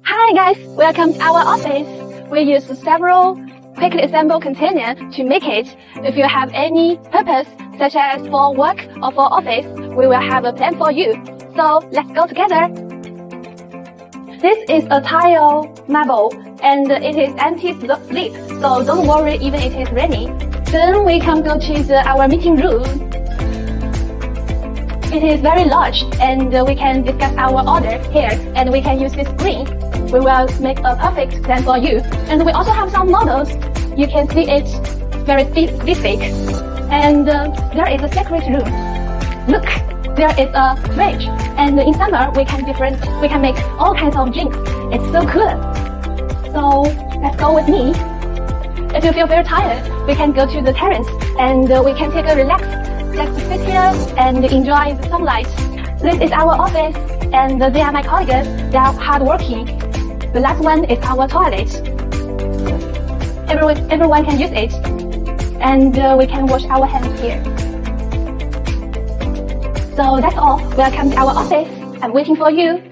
Hi guys, welcome to our office. We use several quickly assembled containers to make it. If you have any purpose, such as for work or for office, we will have a plan for you. So let's go together. This is a tile marble and it is anti-slip, so don't worry even it is rainy. Then we can go to our meeting room. It is very large and we can discuss our order here and we can use this screen. We will make a perfect plan for you. And we also have some models. You can see it very specific. And there is a secret room. Look, there is a fridge. And in summer, we can make all kinds of drinks. It's so cool. So let's go with me. If you feel very tired, we can go to the terrace and we can take a relax. Just sit here and enjoy the sunlight. This is our office and they are my colleagues. They are hardworking. The last one is our toilet. Everyone can use it. And we can wash our hands here. So that's all. Welcome to our office. I'm waiting for you.